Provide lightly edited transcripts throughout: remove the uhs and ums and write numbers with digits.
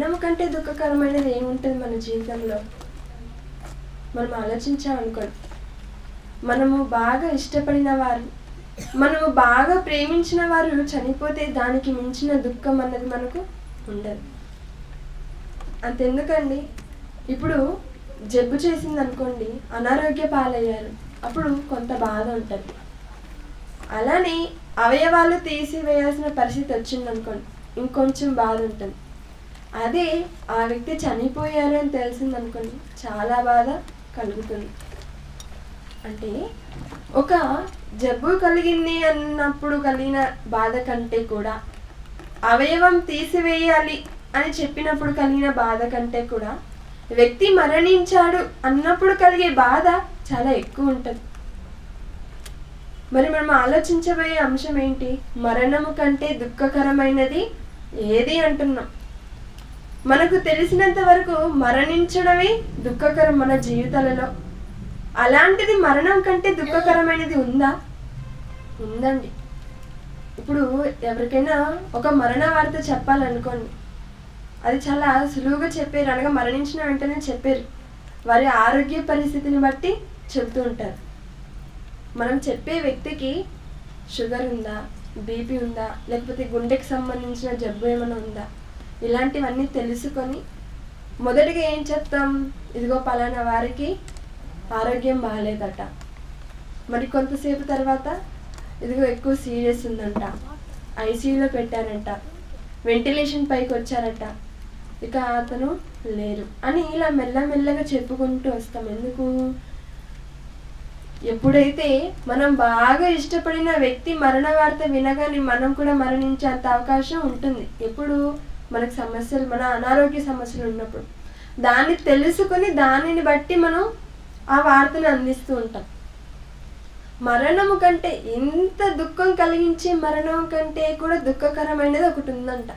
మరణం కంటే దుఃఖకరమైనది ఏముంటుంది మన జీవితంలో? మనం ఆలోచించామనుకోండి, మనము బాగా ఇష్టపడిన వారు, మనము బాగా ప్రేమించిన వారు చనిపోతే దానికి మించిన దుఃఖం అన్నది మనకు ఉండదు. అంతెందుకండి, ఇప్పుడు జబ్బు చేసింది అనుకోండి, అనారోగ్య పాలయ్యారు, అప్పుడు కొంత బాధ ఉంటుంది. అలానే అవయవాలు తీసివేయాల్సిన పరిస్థితి వచ్చిందనుకోండి, ఇంకొంచెం బాధ ఉంటుంది. అదే ఆ వ్యక్తి చనిపోయారు అని తెలిసిందనుకోండి, చాలా బాధ కలుగుతుంది. అంటే ఒక జబ్బు కలిగింది అన్నప్పుడు కలిగిన బాధ కంటే కూడా, అవయవం తీసివేయాలి అని చెప్పినప్పుడు కలిగిన బాధ కంటే కూడా, వ్యక్తి మరణించాడు అన్నప్పుడు కలిగే బాధ చాలా ఎక్కువ ఉంటుంది. మరి మనం ఆలోచించబోయే అంశం ఏంటి? మరణము కంటే దుఃఖకరమైనది ఏది అంటున్నాం. మనకు తెలిసినంత వరకు మరణించడమే దుఃఖకరం మన జీవితాలలో. అలాంటిది మరణం కంటే దుఃఖకరమైనది ఉందా? ఉందండి. ఇప్పుడు ఎవరికైనా ఒక మరణ వార్త చెప్పాలనుకోండి, అది చాలా సులువుగా చెప్పారు, అనగా మరణించిన వెంటనే చెప్పారు. వారి ఆరోగ్య పరిస్థితిని బట్టి చెబుతూ ఉంటారు. మనం చెప్పే వ్యక్తికి షుగర్ ఉందా, బీపీ ఉందా, లేకపోతే గుండెకి సంబంధించిన జబ్బు ఏమైనా ఉందా, ఇలాంటివన్నీ తెలుసుకొని మొదటిగా ఏం చెప్తాం? ఇదిగో పలానా వారికి ఆరోగ్యం బాగాలేదట. మరి కొంతసేపు తర్వాత ఇదిగో ఎక్కువ సీరియస్ ఉందంట, ఐసీయూలో పెట్టారంట, వెంటిలేషన్ పైకి వచ్చారట, ఇక అతను లేరు అని ఇలా మెల్లమెల్లగా చెప్పుకుంటూ వస్తాం. ఎందుకు? ఎప్పుడైతే మనం బాగా ఇష్టపడిన వ్యక్తి మరణ వార్త వినగానే మనం కూడా మరణించేంత అవకాశం ఉంటుంది. ఎప్పుడు? మనకు సమస్యలు, మన అనారోగ్య సమస్యలు ఉన్నప్పుడు. దాన్ని తెలుసుకొని దానిని బట్టి మనం ఆ వార్తను అందిస్తూ ఉంటాం. మరణము కంటే, ఇంత దుఃఖం కలిగించే మరణం కంటే కూడా దుఃఖకరమైనది ఒకటి ఉందంట.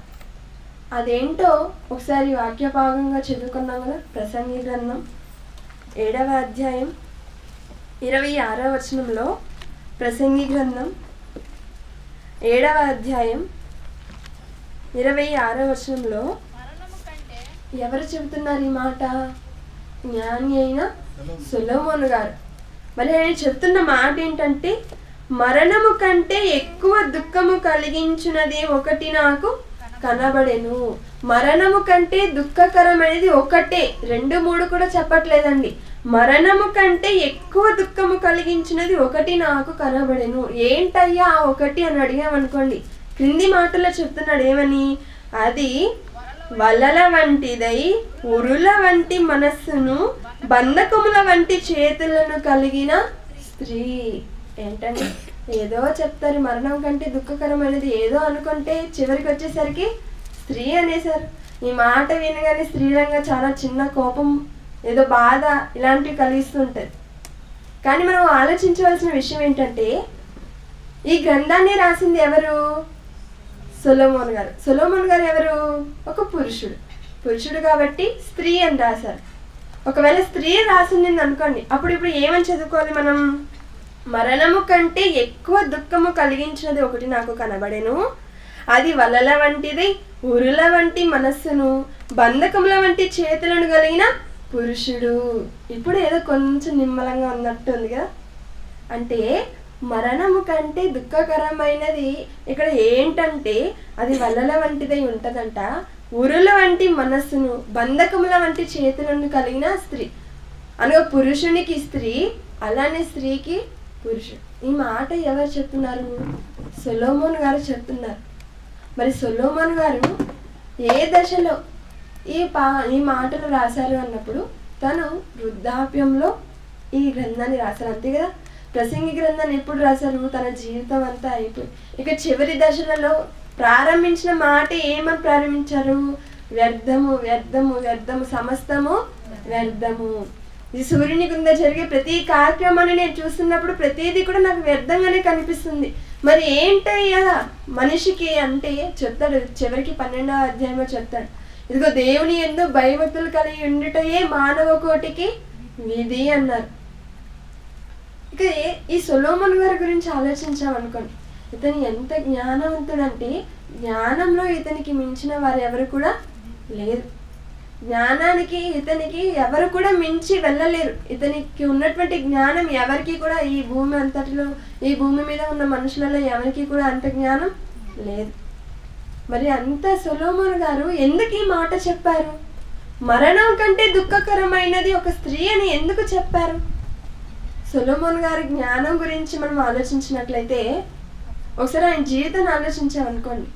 అదేంటో ఒకసారి వాక్య భాగంగా చదువుకున్నాం కదా. ప్రసంగి గ్రంథం 7వ అధ్యాయం 26వ వచనంలో, ప్రసంగి గ్రంథం 7వ అధ్యాయం 26వ వచనంలో ఎవరు చెబుతున్నారు ఈ మాట? జ్ఞాని అయిన సొలొమోను గారు. మరి ఆయన చెప్తున్న మాట ఏంటంటే, మరణము కంటే ఎక్కువ దుఃఖము కలిగించున్నది ఒకటి నాకు కనబడెను. మరణము కంటే దుఃఖకరమైనది ఒకటే, 2, 3 కూడా చెప్పట్లేదండి. మరణము కంటే ఎక్కువ దుఃఖము కలిగించినది ఒకటి నాకు కనబడెను. ఏంటయ్యా ఆ ఒకటి అని అడిగామనుకోండి, క్రింది మాటలో చెప్తున్నాడు. ఏమని? అది వలల వంటిదై ఉరుల వంటి మనస్సును బంధకముల వంటి చేతులను కలిగిన స్త్రీ. ఏంటండి, ఏదో చెప్తారు మరణం కంటే దుఃఖకరమైనది ఏదో అనుకుంటే చివరికి వచ్చేసరికి స్త్రీ అనేసారు. ఈ మాట వినగానే స్త్రీలంగా చాలా చిన్న కోపం, ఏదో బాధ ఇలాంటివి కలిగిస్తుంటుంది. కానీ మనం ఆలోచించవలసిన విషయం ఏంటంటే, ఈ గ్రంథాన్ని రాసింది ఎవరు? సొలొమోను గారు. సొలొమోను గారు ఎవరు? ఒక పురుషుడు కాబట్టి స్త్రీ అని రాశారు. ఒకవేళ స్త్రీ రాసింది అనుకోండి, అప్పుడు ఇప్పుడు ఏమని చదువుకోవాలి మనం? మరణము కంటే ఎక్కువ దుఃఖము కలిగించినది ఒకటి నాకు కనబడెను, అది వలల వంటిది ఉరుల వంటి మనస్సును బంధకముల వంటి చేతులను కలిగిన పురుషుడు. ఇప్పుడు ఏదో కొంచెం నిమ్మలంగా ఉన్నట్టు ఉంది కదా. అంటే మరణము కంటే దుఃఖకరమైనది ఇక్కడ ఏంటంటే, అది వలల వంటిదై ఉంటదంట, ఉరుల వంటి మనస్సును బంధకముల వంటి చేతులను కలిగిన స్త్రీ. అనగా పురుషునికి స్త్రీ, అలానే స్త్రీకి పురుషుడు. ఈ మాట ఎవరు చెప్తున్నారు? సొలొమోను గారు చెప్తున్నారు. మరి సొలొమోను గారు ఏ దశలో ఈ మాటలు రాశారు అన్నప్పుడు, తను వృద్ధాప్యంలో ఈ గ్రంథాన్ని రాశారు. అంతే కదా. ప్రసంగి గ్రంథాన్ని ఎప్పుడు రాశారు? తన జీవితం అంతా అయిపోయి ఇక చివరి దశలలో ప్రారంభించిన మాట ఏమని ప్రారంభించారు? వ్యర్థము వ్యర్థము వ్యర్థము, సమస్తము వ్యర్థము. ఈ సూర్యుని కింద జరిగే ప్రతి కార్యక్రమాన్ని నేను చూస్తున్నప్పుడు ప్రతిదీ కూడా నాకు వ్యర్థంగానే కనిపిస్తుంది. మరి ఏంటయ్యా మనిషికి అంటే చెప్తాడు, చివరికి 12వ అధ్యాయంలో చెప్తాడు, ఇదిగో దేవుని యందు భయభక్తులు కలిగి ఉండుటయే మానవ కోటికి విధి అన్నారు. ఇక ఈ సొలొమోను గారి గురించి ఆలోచించామనుకోండి, ఇతను ఎంత జ్ఞానవంతుడంటే, జ్ఞానంలో ఇతనికి మించిన వారు ఎవరు కూడా లేదు. జ్ఞానానికి ఇతనికి ఎవరు కూడా మించి వెళ్ళలేరు. ఇతనికి ఉన్నటువంటి జ్ఞానం ఎవరికి కూడా ఈ భూమి అంతటిలో, ఈ భూమి మీద ఉన్న మనుషులలో ఎవరికి కూడా అంత జ్ఞానం లేదు. మరి అంత సొలొమోను గారు ఎందుకు ఈ మాట చెప్పారు? మరణం కంటే దుఃఖకరమైనది ఒక స్త్రీ అని ఎందుకు చెప్పారు? సొలొమోను గారి జ్ఞానం గురించి మనం ఆలోచించినట్లయితే ఒకసారి ఆయన జీవితాన్ని ఆలోచించామనుకోండి.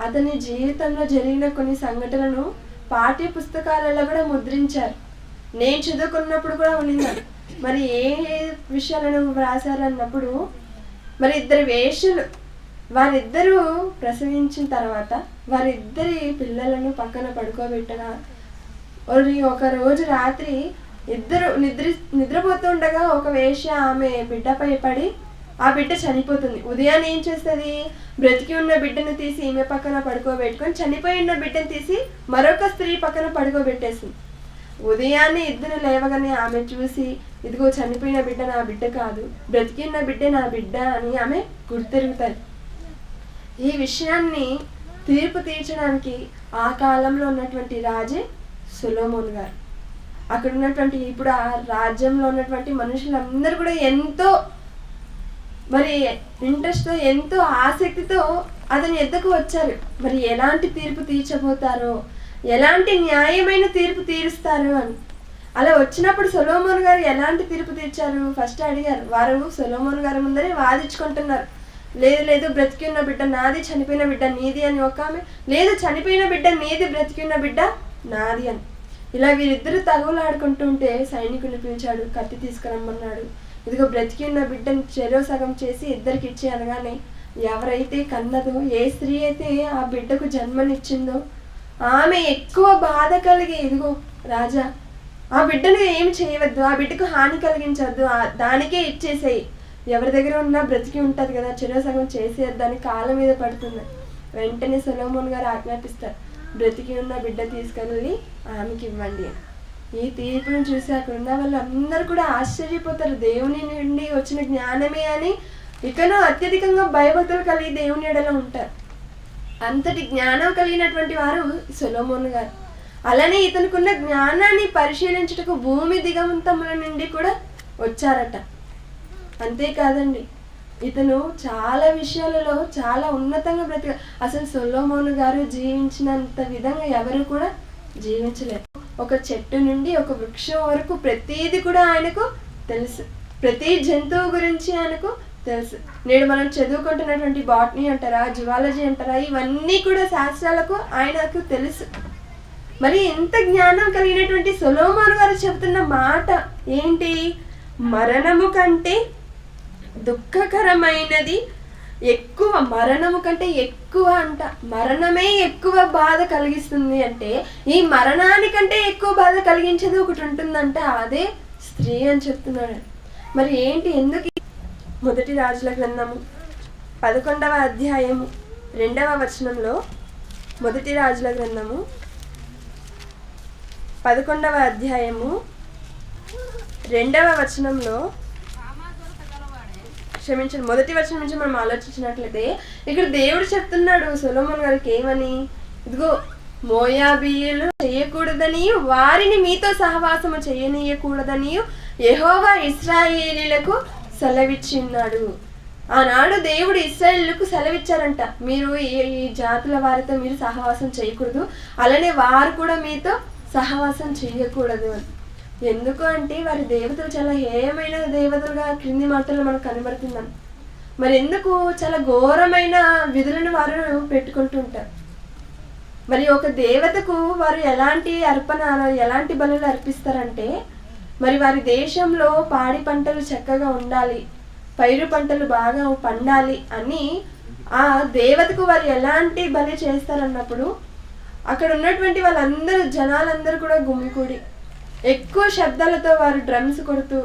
అతని జీవితంలో జరిగిన కొన్ని సంఘటనలను పాఠ్య పుస్తకాలలో కూడా ముద్రించారు. నేను చదువుకున్నప్పుడు కూడా ఉన్నాను. మరి ఏ విషయాలను వ్రాసారు అన్నప్పుడు, మరి ఇద్దరు వేశ్యలు, వారిద్దరూ ప్రసవించిన తర్వాత వారిద్దరి పిల్లలను పక్కన పడుకోబెట్టగా ఒక రోజు రాత్రి ఇద్దరు నిద్రపోతుండగా ఒక వేశ్య ఆమె బిడ్డపై పడి ఆ బిడ్డ చనిపోతుంది. ఉదయాన్నే ఏం చేస్తుంది? బ్రతికి ఉన్న బిడ్డను తీసి ఈమె పక్కన పడుకోబెట్టుకొని చనిపోయి ఉన్న బిడ్డను తీసి మరొక స్త్రీ పక్కన పడుకోబెట్టేసింది. ఉదయాన్నే ఇద్దరు లేవగానే ఆమె చూసి, ఇదిగో చనిపోయిన బిడ్డ నా బిడ్డ కాదు, బ్రతికి ఉన్న బిడ్డ నా బిడ్డ అని ఆమె గుర్తెరుగుతారు. ఈ విషయాన్ని తీర్పు తీర్చడానికి ఆ కాలంలో ఉన్నటువంటి రాజే సొలొమోను గారు. అక్కడ ఉన్నటువంటి ఇప్పుడు ఆ రాజ్యంలో ఉన్నటువంటి మనుషులందరూ కూడా ఎంతో మరి ఇంట్రెస్ట్తో, ఎంతో ఆసక్తితో అతని ఎద్దకు వచ్చారు. మరి ఎలాంటి తీర్పు తీర్చబోతారో, ఎలాంటి న్యాయమైన తీర్పు తీరుస్తారు అని. అలా వచ్చినప్పుడు సొలొమోను గారు ఎలాంటి తీర్పు తీర్చారు? ఫస్ట్ అడిగారు. వారు సొలొమోను గారి ముందరే వాదించుకుంటున్నారు. లేదు లేదు, బ్రతికి ఉన్న బిడ్డ నాది, చనిపోయిన బిడ్డ నీది అని ఒక ఆమె, లేదు చనిపోయిన బిడ్డ నీది, బ్రతికి ఉన్న బిడ్డ నాది అని. ఇలా వీరిద్దరు తగులాడుకుంటుంటే సైనికుని పిలిచాడు, కత్తి తీసుకురమ్మన్నాడు. ఇదిగో బ్రతికి ఉన్న బిడ్డను చెరో సగం చేసి ఇద్దరికి ఇచ్చి అనగానే, ఎవరైతే కన్నదో, ఏ స్త్రీ అయితే ఆ బిడ్డకు జన్మనిచ్చిందో ఆమె ఎక్కువ బాధ కలిగి, ఇదిగో రాజా ఆ బిడ్డను ఏమి చేయవద్దు, ఆ బిడ్డకు హాని కలిగించవద్దు, దానికే ఇచ్చేసేయి, ఎవరి దగ్గర ఉన్నా బ్రతికి ఉంటుంది కదా, చెరో సగం చేసేద్దని కాళ్ళ మీద పడుతుంది. వెంటనే సొలొమోను గారు ఆజ్ఞాపిస్తారు, బ్రతికి ఉన్న బిడ్డ తీసుకెళ్ళి ఆమెకి ఇవ్వండి అని. ఈ తీర్పును చూసి అక్కడ ఉన్న వాళ్ళు అందరూ కూడా ఆశ్చర్యపోతారు. దేవుని నుండి వచ్చిన జ్ఞానమే అని ఇకనో అత్యధికంగా భయభక్తులు కలిగి దేవుని ఎడలో ఉంటారు. అంతటి జ్ఞానం కలిగినటువంటి వారు సొలొమోను గారు. అలానే ఇతనుకున్న జ్ఞానాన్ని పరిశీలించుటకు భూమి దిగంతముల నుండి కూడా వచ్చారట. అంతేకాదండి, ఇతను చాలా విషయాలలో చాలా ఉన్నతంగా బ్రతిక, అసలు సొలొమోను గారు జీవించినంత విధంగా ఎవరు కూడా జీవించలేరు. ఒక చెట్టు నుండి ఒక వృక్షం వరకు ప్రతిదీ కూడా ఆయనకు తెలుసు. ప్రతి జంతువు గురించి ఆయనకు తెలుసు. నేడు మనం చదువుకుంటున్నటువంటి బాటనీ అంటారా, జువాలజీ అంటారా, ఇవన్నీ కూడా శాస్త్రాలకు ఆయనకు తెలుసు. మరి ఎంత జ్ఞానం కలిగినటువంటి సొలొమోను గారు చెబుతున్న మాట ఏంటి? మరణము కంటే దుఃఖకరమైనది ఎక్కువ, మరణము కంటే ఎక్కువ అంట. మరణమే ఎక్కువ బాధ కలిగిస్తుంది అంటే, ఈ మరణానికంటే ఎక్కువ బాధ కలిగించేది ఒకటి ఉంటుందంట, అదే స్త్రీ అని చెప్తున్నాడు. మరి ఏంటి, ఎందుకు? మొదటి రాజుల గ్రంథము 11వ అధ్యాయము 2వ వచనంలో, మొదటి రాజుల గ్రంథము 11వ అధ్యాయము 2వ వచనంలో, క్షమించండి, మొదటి వచనం నుంచి మనం ఆలోచించినట్లయితే ఇక్కడ దేవుడు చెప్తున్నాడు సొలొమోను గారికి ఏమని, ఇదిగో మోయాబీయులు చేయకూడదని, వారిని మీతో సహవాసము చేయనీయకూడదని యెహోవా ఇశ్రాయేలీయులకు సెలవిచ్చిన్నాడు. ఆనాడు దేవుడు ఇశ్రాయేలుకు సెలవిచ్చారంట, మీరు ఈ జాతుల వారితో మీరు సహవాసం చేయకూడదు, అలానే వారు కూడా మీతో సహవాసం చేయకూడదు అని. ఎందుకు అంటే వారి దేవతలు చాలా హేయమైన దేవతలుగా క్రింది మాటల్లో మనకు కనబడుతుందని. మరి ఎందుకు? చాలా ఘోరమైన విధులను వారు పెట్టుకుంటుంటారు. మరి ఒక దేవతకు వారు ఎలాంటి అర్పణ, ఎలాంటి బలులు అర్పిస్తారంటే, మరి వారి దేశంలో పాడి పంటలు చక్కగా ఉండాలి, పైరు పంటలు బాగా పండాలి అని ఆ దేవతకు వారు ఎలాంటి బలి చేస్తారన్నప్పుడు, అక్కడ ఉన్నటువంటి వాళ్ళందరూ, జనాలందరూ కూడా గుమికూడి ఎక్కువ శబ్దాలతో వారు డ్రమ్స్ కొడుతూ,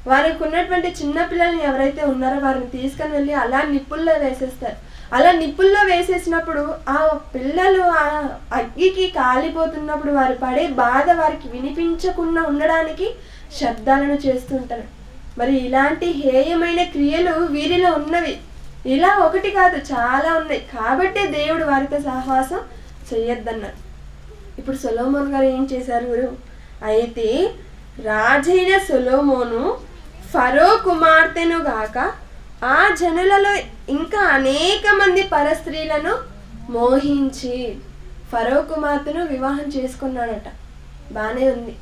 వారికి ఉన్నటువంటి చిన్నపిల్లల్ని ఎవరైతే ఉన్నారో వారిని తీసుకొని వెళ్ళి అలా నిప్పుల్లో వేసేస్తారు. అలా నిప్పుల్లో వేసేసినప్పుడు ఆ పిల్లలు ఆ అగ్గికి కాలిపోతున్నప్పుడు వారు పడే బాధ వారికి వినిపించకుండా ఉండడానికి శబ్దాలను చేస్తుంటారు. మరి ఇలాంటి హేయమైన క్రియలు వీరిలో ఉన్నవి. ఇలా ఒకటి కాదు, చాలా ఉన్నాయి. కాబట్టే దేవుడు వారితో సహవాసం చెయ్యొద్దన్నారు. ఇప్పుడు సొలొమోను గారు ఏం చేశారు? అయితే రాజైన సొలొమోను ఫరో కుమార్తెను గాక ఆ జనులలో ఇంకా అనేక మంది పరస్త్రీలను మోహించి ఫరో కుమార్తెను వివాహం చేసుకున్నాడట. బాగానే ఉంది.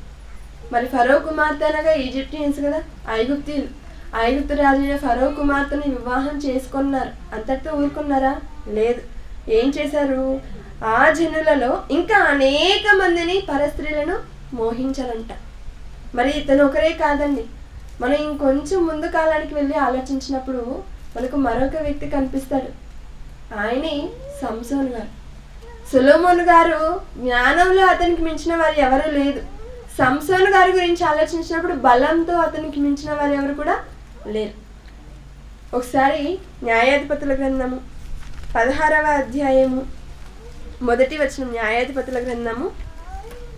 మరి ఫరో కుమార్తె అనగా ఈజిప్టియన్స్ కదా, ఐగుప్తు రాజైన ఫరో కుమార్తెను వివాహం చేసుకున్నారు. అంతటితో ఊరుకున్నారా? లేదు. ఏం చేశారు? ఆ జనులలో ఇంకా అనేక మందిని పరస్త్రీలను మోహించాలంట. మరి ఇతను ఒకరే కాదండి. మనం ఇంకొంచెం ముందు కాలానికి వెళ్ళి ఆలోచించినప్పుడు మనకు మరొక వ్యక్తి కనిపిస్తాడు. ఆయనే సంసోను గారు. సొలొమోను గారు జ్ఞానంలో అతనికి మించిన వారు ఎవరు లేదు. సంసోను గారి గురించి ఆలోచించినప్పుడు బలంతో అతనికి మించిన వారు ఎవరు కూడా లేరు. ఒకసారి న్యాయాధిపతుల గ్రంథము 16వ అధ్యాయము మొదటి వచనం. న్యాయాధిపతుల గ్రంథము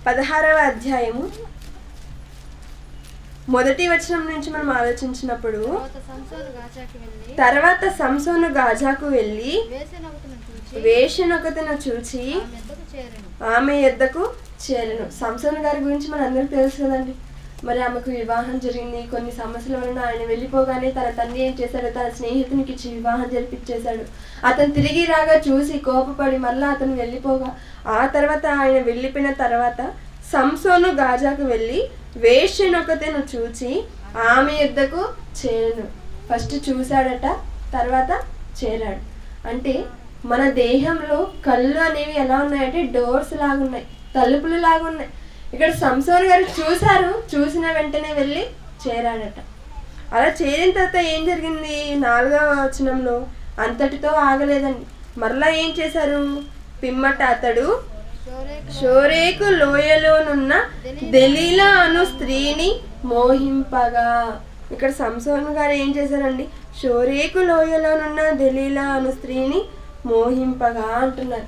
16వ అధ్యాయము మొదటి వచనం నుంచి మనం ఆలోచించినప్పుడు, తర్వాత సంసోను గాజాకు వెళ్ళి వేశ్యనొకతను చూచి ఆమె యొద్దకు చేరెను. సంసోను గారి గురించి మన అందరికి తెలుసు కదండి. మరి ఆమెకు వివాహం జరిగింది. కొన్ని సమస్యల వలన ఆయన వెళ్ళిపోగానే తన తండ్రి ఏం చేశాడు? తన స్నేహితునికి ఇచ్చి వివాహం జరిపించేశాడు. అతను తిరిగి రాగా చూసి కోపపడి మళ్ళీ అతను వెళ్ళిపోగా, ఆ తర్వాత ఆయన వెళ్ళిపోయిన తర్వాత సంసోను గాజాకు వెళ్ళి వేశ్యనొకతను చూచి ఆమె యొద్దకు చేరెను. ఫస్ట్ చూశాడట, తర్వాత చేరాడు. అంటే మన దేహంలో కళ్ళు అనేవి ఎలా ఉన్నాయంటే డోర్స్ లాగున్నాయి, తలుపులు లాగున్నాయి. ఇక్కడ సంసోను గారు చూశారు, చూసిన వెంటనే వెళ్ళి చేరాడట. అలా చేరిన తర్వాత ఏం జరిగింది? 4వ వచనంలో అంతటితో ఆగలేదండి. మరలా ఏం చేశారు? పిమ్మట అతడు షోరేకు లోయలోనున్న దెలీలా అను స్త్రీని మోహింపగా. ఇక్కడ సంసోను గారు ఏం చేశారండి? షోరేకు లోయలోనున్న దెలీలా అను స్త్రీని మోహింపగా అంటున్నారు.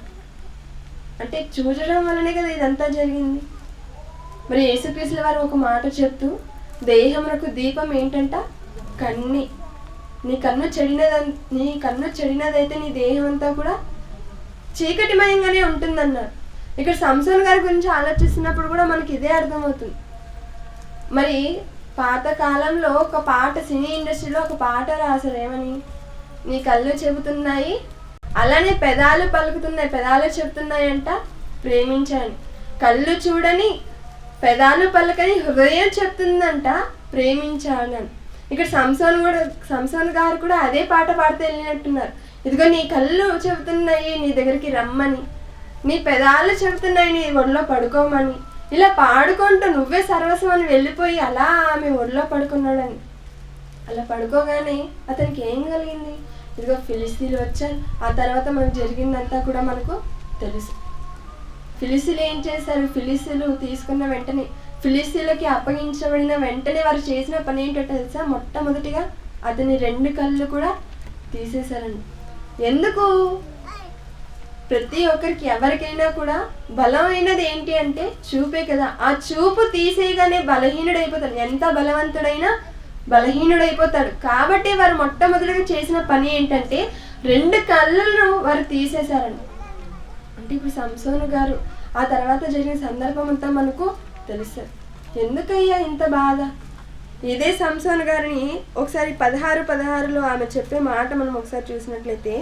అంటే చూడడం వల్లనే కదా ఇదంతా జరిగింది. మరి యేసుక్రీస్తుల వారు ఒక మాట చెప్తూ, దేహమునకు దీపం ఏంటంట? కన్ను. నీ కన్ను చెడినదైతే నీ దేహం అంతా కూడా చీకటిమయంగానే ఉంటుందన్నారు. ఇక్కడ సంసోను గారి గురించి ఆలోచిస్తున్నప్పుడు కూడా మనకి ఇదే అర్థమవుతుంది. మరి పాతకాలంలో ఒక పాట, సినీ ఇండస్ట్రీలో ఒక పాట రాశారు. ఏమని? నీ కళ్ళు చెబుతున్నాయి, అలానే పెదాలు పలుకుతున్నాయి, పెదాలు చెబుతున్నాయంట ప్రేమించాను. కళ్ళు చూడని, పెదాలు పలకని హృదయం చెప్తుందంట ప్రేమించానని. ఇక్కడ సంసోను గారు కూడా అదే పాట పాడుతూ వెళ్ళినట్టున్నారు. ఇదిగో నీ కళ్ళు చెబుతున్నాయి నీ దగ్గరికి రమ్మని, నీ పెదాలు చెబుతున్నాయి నీ ఒడిలో పడుకోమని. ఇలా పాడుకుంటూ నువ్వే సర్వస్వం అని వెళ్ళిపోయి అలా ఆమె ఒడిలో పడుకున్నాడని. అలా పడుకోగానే అతనికి ఏం కలిగింది? ఇదిగో ఫిలిస్తీన్లు వచ్చారు. ఆ తర్వాత మనకు జరిగిందంతా కూడా మనకు తెలుసు. ఫిలిస్తీన్లు ఏం చేశారు? ఫిలిస్తీన్లు తీసుకున్న వెంటనే, ఫిలిస్తీన్లకి అప్పగించబడిన వెంటనే వారు చేసిన పని ఏంటో తెలుసా? మొట్టమొదటిగా అతని 2 కళ్ళు కూడా తీసేశారండి. ఎందుకు? ప్రతి ఒక్కరికి ఎవరికైనా కూడా బలమైనది ఏంటి అంటే చూపే కదా. ఆ చూపు తీసేయగానే బలహీనుడైపోతాడు. ఎంత బలవంతుడైనా బలహీనుడైపోతాడు. కాబట్టి వారు మొట్టమొదటిగా చేసిన పని ఏంటంటే 2 కళ్ళను వారు తీసేశారండి. అంటే ఇప్పుడు సంసోను గారు ఆ తర్వాత జరిగిన సందర్భం అంతా మనకు తెలుస్తుంది. ఎందుకయ్యా ఇంత బాధ? ఇదే సంసోను గారిని ఒకసారి 16:16లో ఆమె చెప్పే మాట మనం ఒకసారి చూసినట్లయితే,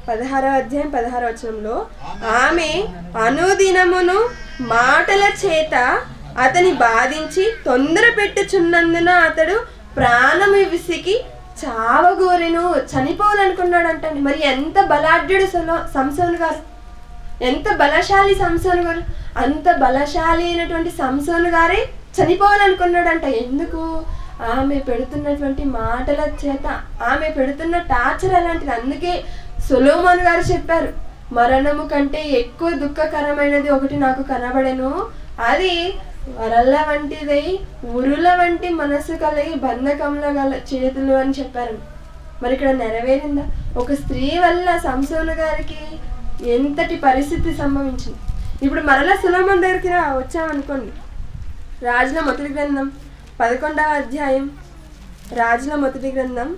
16వ అధ్యాయం 16వ వచనంలో, ఆమె అనుదినమును మాటల చేత అతని బాధించి తొందర పెట్టుచున్నందున అతడు ప్రాణము విసికి చావగోరెను, చనిపోవాలనుకున్నాడంటండి. మరి ఎంత బలాఢ్యుడు సంసోను గారు, ఎంత బలశాలి సంసోను గారు. అంత బలశాలి అయినటువంటి సంసోను గారే చనిపోవాలనుకున్నాడంట. ఎందుకు? ఆమె పెడుతున్నటువంటి మాటల చేత, ఆమె పెడుతున్న టార్చర్ అలాంటిది. అందుకే సొలొమోను గారు చెప్పారు, మరణము కంటే ఎక్కువ దుఃఖకరమైనది ఒకటి నాకు కనబడెను, అది వరల్ల వంటిదై ఉరుల వంటి మనసు కలిగి బంధకంలో గల చేతులు అని చెప్పారు. మరి ఇక్కడ నెరవేరిందా? ఒక స్త్రీ వల్ల సంసోను గారికి ఎంతటి పరిస్థితి సంభవించింది. ఇప్పుడు మరలా సొలొమోను దగ్గరికి వచ్చామనుకోండి. రాజుల మొదటి గ్రంథం 11వ అధ్యాయం, రాజుల మొదటి గ్రంథం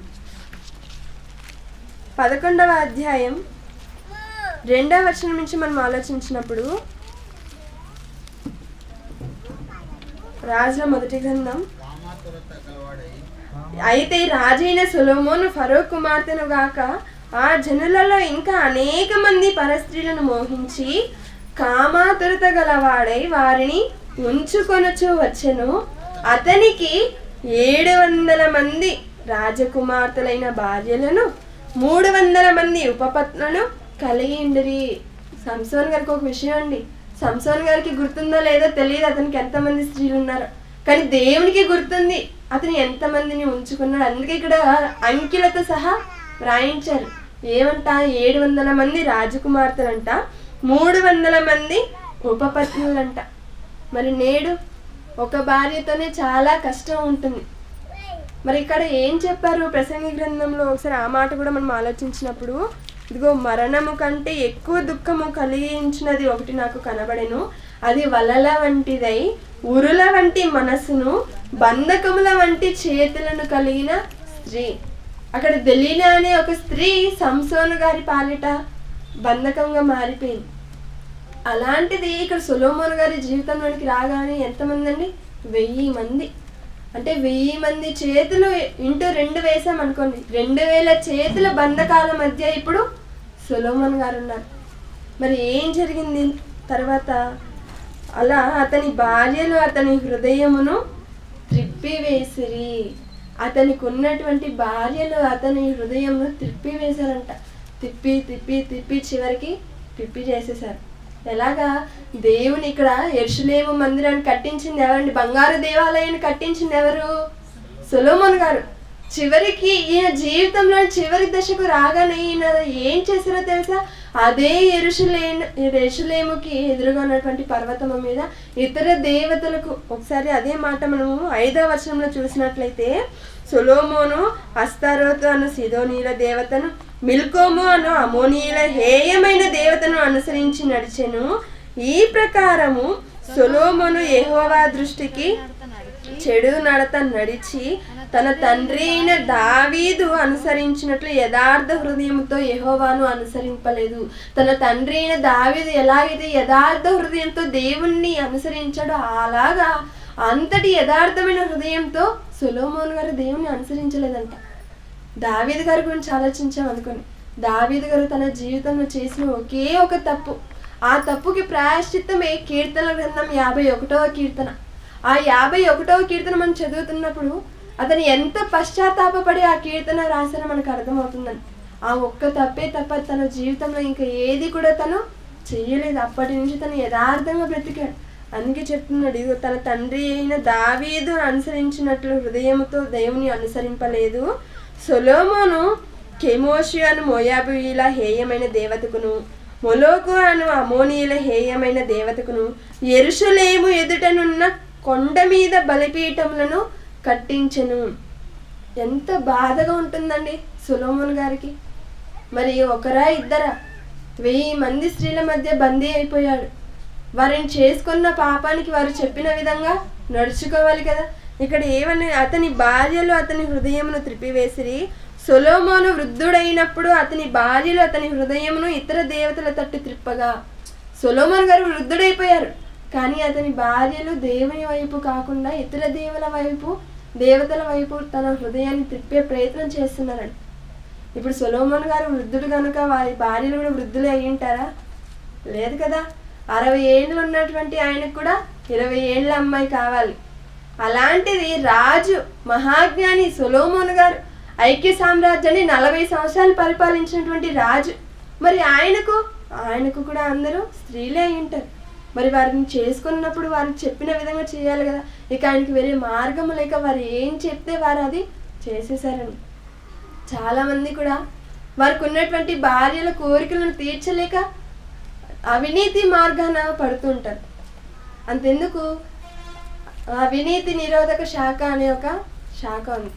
11వ అధ్యాయం 2వ వచనం నుంచి మనం ఆలోచించినప్పుడు, రాజుల మొదటి గ్రంథం. అయితే రాజైన సొలొమోను ఫరో కుమార్తెను గాక ఆ జనులలో ఇంకా అనేక మంది పరస్త్రీలను మోహించి కామాతురత గలవాడై వారిని ఉంచుకొనొచ్చు వచ్చెను. అతనికి 700 మంది రాజకుమార్తెలైన భార్యలను 300 మంది ఉపపత్నులను కలిగి ఉండిరి. సంసోన్ గారికి ఒక విషయం అండి, సంసోన్ గారికి గుర్తుందో లేదో తెలియదు అతనికి ఎంతమంది స్త్రీలు ఉన్నారో, కానీ దేవునికి గుర్తుంది అతను ఎంతమందిని ఉంచుకున్నాడు. అందుకే ఇక్కడ అంకెలతో సహా వ్రాయించారు. ఏమంట? 700 మంది రాజకుమార్తెలంట, 300 మంది ఉపపత్నులంట. మరి నేడు ఒక భార్యతోనే చాలా కష్టం ఉంటుంది. మరి ఇక్కడ ఏం చెప్పారు ప్రసంగి గ్రంథంలో? ఒకసారి ఆ మాట కూడా మనం ఆలోచించినప్పుడు, ఇదిగో మరణము కంటే ఎక్కువ దుఃఖము కలిగించినది ఒకటి నాకు కనబడెను, అది వలల వంటిదై ఉరుల వంటి మనస్సును బంధకముల వంటి చేతులను కలిగిన స్త్రీ. అక్కడ దెలీలా అనే ఒక స్త్రీ సంసోను గారి పాలిట బంధకంగా మారిపోయింది. అలాంటిది ఇక్కడ సొలొమోను గారి జీవితంలోనికి రాగానే ఎంతమంది అండి? 1000 మంది. అంటే 1000 మంది చేతులు ఇంటూ 2 వేసామనుకోండి, 2000 చేతుల బంధకాల మధ్య ఇప్పుడు సొలొమోను గారు ఉన్నారు. మరి ఏం జరిగింది తర్వాత? అలా అతని భార్యలు అతని హృదయమును త్రిప్పివేసిరి. అతనికి ఉన్నటువంటి భార్యలు అతని హృదయమును త్రిప్పివేశారంట. తిప్పి తిప్పి తిప్పి చివరికి పిప్పి చేసేసారు. ఎలాగా? దేవుని ఇక్కడ యెరూషలేము మందిరాన్ని కట్టించింది ఎవరండి? బంగారు దేవాలయాన్ని కట్టించింది ఎవరు? సొలొమోను గారు. చివరికి ఈయన జీవితంలో చివరి దశకు రాగానే ఈయన ఏం చేశారో తెలుసా? అదే యెరూషలేముకి ఎదురుగా ఉన్నటువంటి పర్వతము మీద ఇతర దేవతలకు, ఒకసారి అదే మాట మనము 5వ వచనంలో చూసినట్లయితే, సొలొమోను అస్తారోతు అను సిదోనీల దేవతను, మిల్కోము అను అమోనీయుల హేయమైన దేవతను అనుసరించి నడిచెను. ఈ ప్రకారము సొలొమోను యెహోవా దృష్టికి చెడు నడత నడిచి తన తండ్రి అయిన దావీదు అనుసరించినట్లు యథార్థ హృదయంతో యెహోవాను అనుసరింపలేదు. తన తండ్రి అయిన దావీదు ఎలాగైతే యథార్థ హృదయంతో దేవుణ్ణి అనుసరించాడో అలాగా అంతటి యథార్థమైన హృదయంతో సొలొమోను గారు దేవుణ్ణి అనుసరించలేదంట. దావీదు గారి గురించి ఆలోచించాం అనుకోని, దావీదు గారు తన జీవితంలో చేసిన ఒకే ఒక తప్పు, ఆ తప్పుకి ప్రాయశ్చిత్తమే కీర్తనల గ్రంథం 51వ కీర్తన. ఆ 51వ కీర్తన మనం చదువుతున్నప్పుడు అతను ఎంత పశ్చాత్తాపపడి ఆ కీర్తన రాశానో మనకు అర్థమవుతుందని. ఆ ఒక్క తప్పే తప్ప తన జీవితంలో ఇంకా ఏది కూడా తను చెయ్యలేదు. అప్పటి నుంచి తను యథార్థంగా బ్రతికాడు. అందుకే చెప్తున్నాడు, ఇదిగో తన తండ్రి అయిన దావీదు అనుసరించినట్లు హృదయముతో దేవుని అనుసరింపలేదు. సొలొమోను కెమోషి అను మోయాబీయుల హేయమైన దేవతకును, మొలోకు అను అమోనీయుల హేయమైన దేవతకును యెరూషలేము ఎదుటనున్న కొండ మీద బలిపీఠములను కట్టించెను. ఎంత బాధగా ఉంటుందండి సొలొమోను గారికి. మరి ఒకరా ఇద్దరా? 1000 మంది స్త్రీల మధ్య బందీ అయిపోయాడు. వారిని చేసుకున్న పాపానికి వారు చెప్పిన విధంగా నడుచుకోవాలి కదా. ఇక్కడ ఏమని? అతని భార్యలు అతని హృదయమును త్రిప్పివేసిరి. సొలొమోను వృద్ధుడైనప్పుడు అతని భార్యలు అతని హృదయమును ఇతర దేవతల తట్టు త్రిప్పగా. సొలొమోను గారు వృద్ధుడైపోయారు, కానీ అతని భార్యలు దేవుని వైపు కాకుండా ఇతర దేవతల వైపు తన హృదయాన్ని త్రిప్పే ప్రయత్నం చేస్తున్నారండి. ఇప్పుడు సొలొమోను గారు వృద్ధుడు కనుక వారి భార్యలు కూడా వృద్ధులే అయి ఉంటారా? లేదు కదా. 60 ఏళ్ళు ఉన్నటువంటి ఆయనకు కూడా 20 ఏళ్ళ అమ్మాయి కావాలి. అలాంటిది రాజు మహాజ్ఞాని సొలొమోను గారు ఐక్య సామ్రాజ్యాన్ని 40 సంవత్సరాలు పరిపాలించినటువంటి రాజు. మరి ఆయనకు కూడా అందరూ స్త్రీలే అయి ఉంటారు. మరి వారిని చేసుకున్నప్పుడు వారికి చెప్పిన విధంగా చేయాలి కదా. ఇక ఆయనకి వేరే మార్గం లేక వారు ఏం చెప్తే వారు అది చేసేసారండి. చాలామంది కూడా వారికి ఉన్నటువంటి భార్యల కోరికలను తీర్చలేక అవినీతి మార్గాన పడుతుంటారు. అంతెందుకు, అవినీతి నిరోధక శాఖ అనే ఒక శాఖ ఉంది.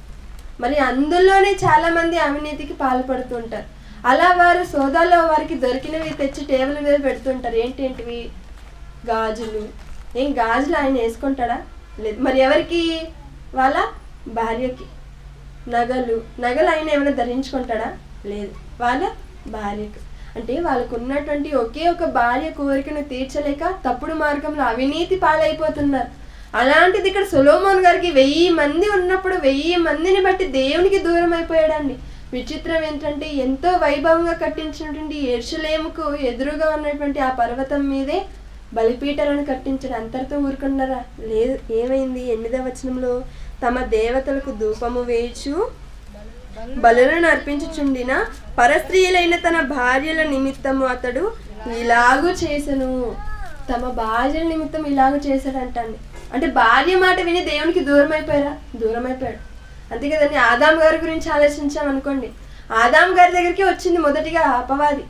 మరి అందులోనే చాలామంది అవినీతికి పాల్పడుతుంటారు. అలా వారు సోదాలో వారికి దొరికినవి తెచ్చి టేబుల్ మీద పెడుతుంటారు. ఏంటేంటివి? గాజులు. ఏం గాజులు ఆయన వేసుకుంటాడా? లేదు. మరి ఎవరికి? వాళ్ళ భార్యకి. నగలు ఆయన ఏమైనా ధరించుకుంటాడా? లేదు. వాళ్ళ భార్యకు. అంటే వాళ్ళకు ఉన్నటువంటి ఒకే ఒక భార్య కోరికను తీర్చలేక తప్పుడు మార్గంలో అవినీతి పాలైపోతున్నారు. అలాంటిది ఇక్కడ సొలొమోన్ గారికి 1000 మంది ఉన్నప్పుడు 1000 మందిని బట్టి దేవునికి దూరం అయిపోయాడండి. విచిత్రం ఏంటంటే ఎంతో వైభవంగా కట్టించినటువంటి యెరూషలేముకు ఎదురుగా ఉన్నటువంటి ఆ పర్వతం మీదే బలిపీఠాలను కట్టించాడు. అంతటితో ఊరుకున్నారా? లేదు. ఏమైంది? 8వ వచనంలో తమ దేవతలకు ధూపము వేయచ్చు బలులను అర్పించుచుండిన పరస్త్రీలైన తన భార్యల నిమిత్తము అతడు ఇలాగూ చేసెను. తమ భార్యల నిమిత్తం ఇలాగూ చేశాడంటండి. అంటే భార్య మాట విని దేవునికి దూరం అయిపోయారా? దూరం అయిపోయాడు. అంతే కదండి. ఆదాం గారి గురించి ఆలోచించామనుకోండి. ఆదాం గారి దగ్గరికి వచ్చింది మొదటిగా అపవాది.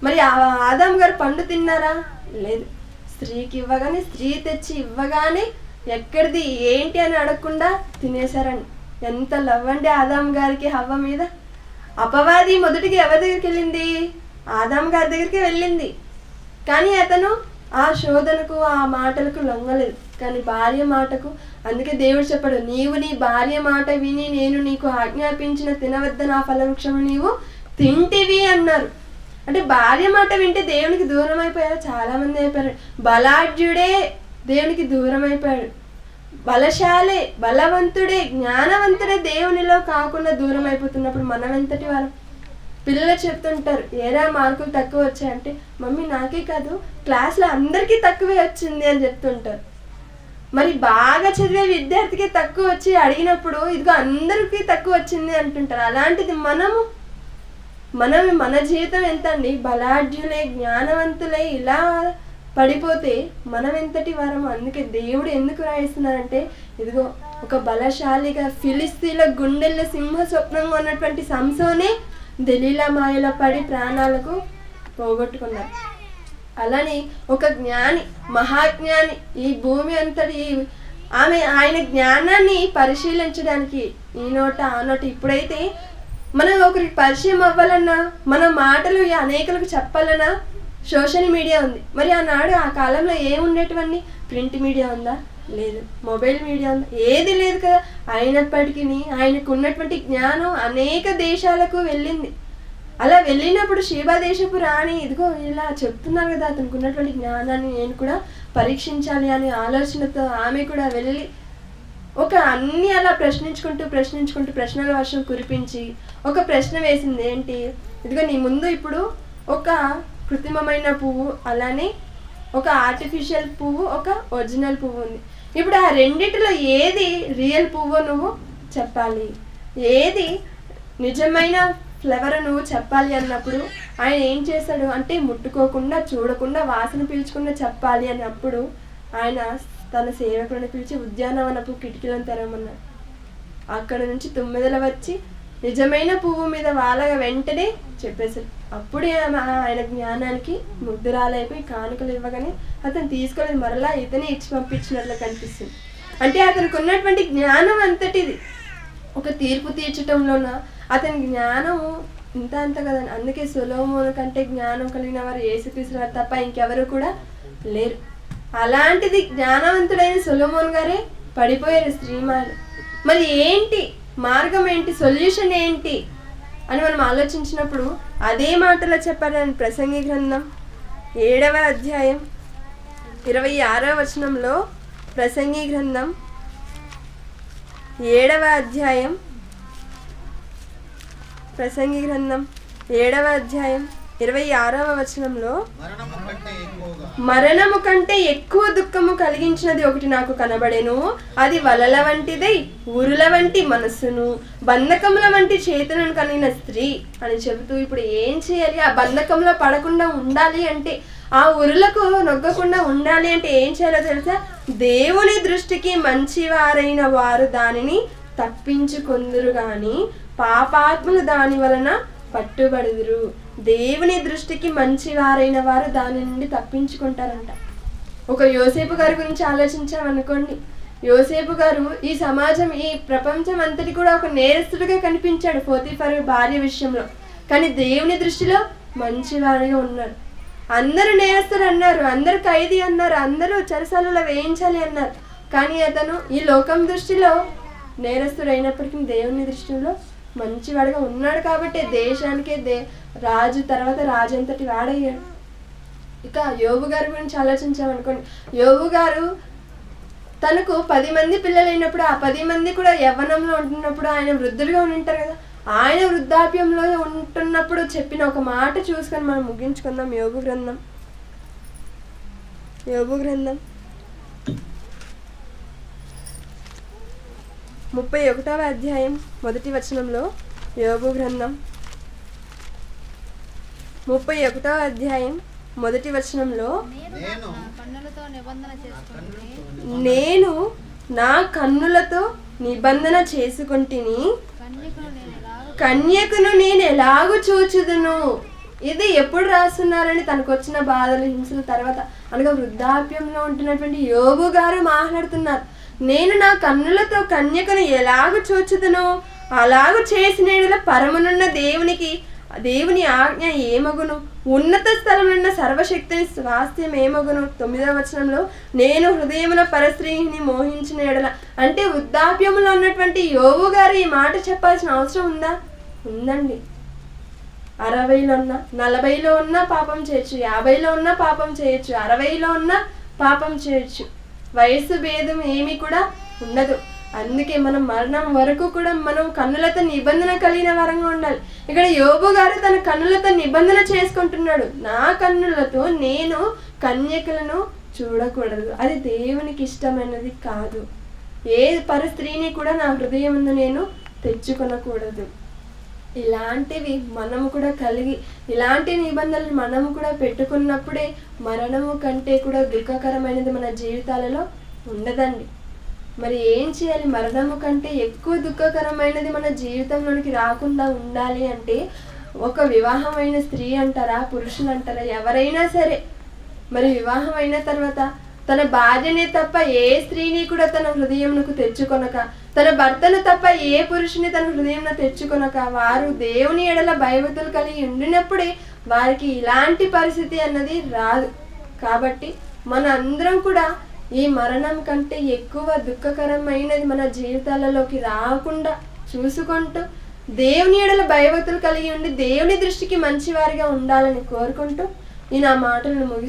మరి ఆదాం గారు పండు తిన్నారా? లేదు. స్త్రీకి ఇవ్వగానే, స్త్రీ తెచ్చి ఇవ్వగానే ఎక్కడిది ఏంటి అని అడగకుండా తినేశారండి. ఎంత లవ్ అండి ఆదాం గారికి హవ్వ మీద. అపవాది మొదటిగా ఎవరి దగ్గరికి వెళ్ళింది? ఆదాం గారి దగ్గరికి వెళ్ళింది. కానీ అతను ఆ శోధనకు, ఆ మాటలకు లొంగలేదు. కానీ భార్య మాటకు, అందుకే దేవుడు చెప్పాడు, నీవు నీ భార్య మాట విని నేను నీకు ఆజ్ఞాపించిన తినవద్దని ఆ ఫలవృక్షము నీవు తింటివి అన్నారు. అంటే భార్య మాట వింటే దేవునికి దూరం అయిపోయారు. చాలా మంది అయిపోయారు. బలాఢ్యుడే దేవునికి దూరం అయిపోయాడు. బలశాలే, బలవంతుడే, జ్ఞానవంతుడే దేవునిలో కాకుండా దూరం అయిపోతున్నప్పుడు మనం ఎంతటి వారు? పిల్లలు చెప్తుంటారు, ఏరా మార్కులు తక్కువ వచ్చాయంటే, మమ్మీ నాకే కాదు క్లాస్లో అందరికీ తక్కువే వచ్చింది అని చెప్తుంటారు. మరి బాగా చదివే విద్యార్థికి తక్కువ వచ్చి అడిగినప్పుడు ఇదిగో అందరికీ తక్కువ వచ్చింది అంటుంటారు. అలాంటిది మన జీవితం ఎంత అండి? బలాఢ్యులై, జ్ఞానవంతులై ఇలా పడిపోతే మనం ఎంతటి వారము? అందుకే దేవుడు ఎందుకు రాయిస్తున్నారంటే, ఇదిగో ఒక బలశాలిగా ఫిలిస్తీన్ల గుండెల్లో సింహ స్వప్నంగా ఉన్నటువంటి సంసోనే దెలీలా మాయలో పడి ప్రాణాలకు పోగొట్టుకున్నారు. అలానే ఒక జ్ఞాని, మహాజ్ఞాని, ఈ భూమి అంతటి ఆయన జ్ఞానాన్ని పరిశీలించడానికి ఈ నోట ఆ నోట. ఇప్పుడైతే మనం ఒకరికి పరిచయం అవ్వాలన్నా, మన మాటలు అనేకులకు చెప్పాలన్నా సోషల్ మీడియా ఉంది. మరి ఆనాడు ఆ కాలంలో ఏముండేటివన్నీ? ప్రింట్ మీడియా ఉందా? లేదు. మొబైల్ మీడియా ఉందా? ఏది లేదు కదా. అయినప్పటికీ ఆయనకు ఉన్నటువంటి జ్ఞానం అనేక దేశాలకు వెళ్ళింది. అలా వెళ్ళినప్పుడు షీబా దేశపు రాణి ఇదిగో ఇలా చెప్తున్నారు కదా, అతనికి ఉన్నటువంటి జ్ఞానాన్ని నేను కూడా పరీక్షించాలి అనే ఆలోచనతో ఆమె కూడా వెళ్ళి అన్నీ అలా ప్రశ్నించుకుంటూ ప్రశ్నల వర్షం కురిపించి ఒక ప్రశ్న వేసింది. ఏంటి? ఇదిగో నీ ముందు ఇప్పుడు ఒక కృత్రిమమైన పువ్వు, అలానే ఒక ఆర్టిఫిషియల్ పువ్వు, ఒక ఒరిజినల్ పువ్వు ఉంది. ఇప్పుడు ఆ రెండిటిలో ఏది రియల్ పువ్వు నువ్వు చెప్పాలి, ఏది నిజమైన ఫ్లవర్ నువ్వు చెప్పాలి అన్నప్పుడు ఆయన ఏం చేశాడు అంటే, ముట్టుకోకుండా, చూడకుండా, వాసన పీల్చకుండా చెప్పాలి అన్నప్పుడు ఆయన తన సేవకుడిని పిలిచి ఉద్యానవనపు కిటికీలను తెరవమన్నాడు. అక్కడ నుంచి తుమ్మెదలు వచ్చి నిజమైన పువ్వు మీద వాళ్ళగా వెంటనే చెప్పేశాడు. అప్పుడే ఆయన జ్ఞానానికి ముగ్ధురాలైపోయి కానుకలు ఇవ్వగానే అతను తీసుకోలేదు, మరలా ఇతనే ఇచ్చి పంపించినట్లు కనిపిస్తుంది. అంటే అతనికి ఉన్నటువంటి జ్ఞానం అంతటిది. ఒక తీర్పు తీర్చటంలోన అతని జ్ఞానము ఇంత అంత కదండి. అందుకే సొలొమోను కంటే జ్ఞానం కలిగిన వారు యేసుక్రీస్తు వారు తప్ప ఇంకెవరు కూడా లేరు. అలాంటిది జ్ఞానవంతుడైన సొలొమోన్ గారే పడిపోయారు స్త్రీమాలు. మరి ఏంటి మార్గం, ఏంటి సొల్యూషన్ ఏంటి అని మనం ఆలోచించినప్పుడు అదే మాటలో చెప్పారని ప్రసంగి గ్రంథం 7వ అధ్యాయం 26వ వచనంలో, ప్రసంగి గ్రంథం 7వ అధ్యాయం 26వ వచనంలో, మరణము కంటే ఎక్కువ దుఃఖము కలిగించినది ఒకటి నాకు కనబడెను, అది వలల వంటిదై ఉరుల వంటి మనస్సును బంధకముల వంటి చేతులను కలిగిన స్త్రీ అని చెబుతూ ఇప్పుడు ఏం చేయాలి? ఆ బంధకంలో పడకుండా ఉండాలి అంటే, ఆ ఉరులకు నొగ్గకుండా ఉండాలి అంటే ఏం చేయాలో తెలుసా? దేవుని దృష్టికి మంచివారైన వారు దానిని తప్పించుకొందురు గాని పాపాత్ములు దాని వలన పట్టుబడుదురు. దేవుని దృష్టికి మంచివారైన వారు దాని నుండి తప్పించుకుంటారంట. ఒక యోసేపు గారి గురించి ఆలోచించామనుకోండి. యోసేపు గారు ఈ సమాజం, ఈ ప్రపంచం అంతటి కూడా ఒక నేరస్తుడిగా కనిపించాడు పోతీఫరు భార్య విషయంలో. కానీ దేవుని దృష్టిలో మంచివారిగా ఉన్నారు. అందరూ నేరస్తులు అన్నారు, అందరూ ఖైదీ అన్నారు, అందరూ చెరసాలలో వేయించాలి అన్నారు. కానీ అతను ఈ లోకం దృష్టిలో నేరస్తుడు అయినప్పటికీ దేవుని దృష్టిలో మంచివాడిగా ఉన్నాడు. కాబట్టి దేశానికే రాజు తర్వాత రాజు అంతటి వాడయ్యాడు. ఇక యోబు గారి గురించి ఆలోచించామనుకోండి. యోబు గారు తనకు 10 మంది పిల్లలైనప్పుడు ఆ 10 మంది కూడా యవ్వనంలో ఉంటున్నప్పుడు ఆయన వృద్ధులుగా ఉంటారు కదా, ఆయన వృద్ధాప్యంలో ఉంటున్నప్పుడు చెప్పిన ఒక మాట చూసుకొని మనం ముగించుకుందాం. యోబు గ్రంథం 31వ అధ్యాయం 1వ వచనంలో, యోబు గ్రంథం 31వ అధ్యాయం 1వ వచనంలో, నేను నా కన్నులతో నిబంధన చేసుకుంటుని, కన్యకను నేను ఎలాగూ చూచుదును. ఇది ఎప్పుడు రాస్తున్నారని తనకు వచ్చిన బాధలు హింసల తర్వాత, అనగా వృద్ధాప్యంలో ఉంటున్నటువంటి యోబు గారు మాట్లాడుతున్నారు. నేను నా కన్నులతో కన్యకను ఎలాగూ చూచుదును, అలాగూ చేసిన యెడల పరమునున్న దేవుని ఆజ్ఞ ఏమగును, ఉన్నత స్థలమున్న సర్వశక్తిని స్వాస్థ్యం ఏమగును. 9వ వచనంలో, నేను హృదయమున పరస్త్రీని మోహించిన యెడల, అంటే వృద్ధాప్యంలో ఉన్నటువంటి యోబు గారు ఈ మాట చెప్పాల్సిన అవసరం ఉందా? ఉందండి. 60లో ఉన్నా, 40లో ఉన్నా పాపం చేయొచ్చు, 50లో ఉన్నా పాపం చేయొచ్చు, 60లో ఉన్నా పాపం చేయొచ్చు. వయసు భేదం ఏమీ కూడా ఉండదు. అందుకే మనం మరణం వరకు కూడా మనం కన్నులతో నిబంధన కలిగిన వరంగా ఉండాలి. ఇక్కడ యోబు గారు తన కన్నులతో నిబంధన చేసుకుంటున్నాడు. నా కన్నులతో నేను కన్యకలను చూడకూడదు, అది దేవునికి ఇష్టమైనది కాదు. ఏ పరస్త్రీని కూడా నా హృదయం ముందు నేను తెచ్చుకొనకూడదు. ఇలాంటివి మనము కూడా కలిగి, ఇలాంటి నిబంధనలు మనము కూడా పెట్టుకున్నప్పుడే మరణము కంటే కూడా దుఃఖకరమైనది మన జీవితాలలో ఉండదండి. మరి ఏం చేయాలి? మరణము కంటే ఎక్కువ దుఃఖకరమైనది మన జీవితంలోనికి రాకుండా ఉండాలి అంటే, ఒక వివాహమైన స్త్రీ అంటారా, పురుషులు అంటారా, ఎవరైనా సరే మరి వివాహం అయిన తర్వాత తన భార్యనే తప్ప ఏ స్త్రీని కూడా తన హృదయంకు తెచ్చుకొనక, తన భర్తను తప్ప ఏ పురుషుని తన హృదయంలో తెచ్చుకొనక, వారు దేవుని ఎడల భయభక్తులు కలిగి ఉండినప్పుడే వారికి ఇలాంటి పరిస్థితి అన్నది రాదు. కాబట్టి మన అందరం కూడా ఈ మరణం కంటే ఎక్కువ దుఃఖకరమైనది మన జీవితాలలోకి రాకుండా చూసుకుంటూ, దేవుని ఎడల భయభక్తులు కలిగి ఉండి దేవుని దృష్టికి మంచివారిగా ఉండాలని కోరుకుంటూ నేను ఆ మాటలను ముగిస్తున్నాను.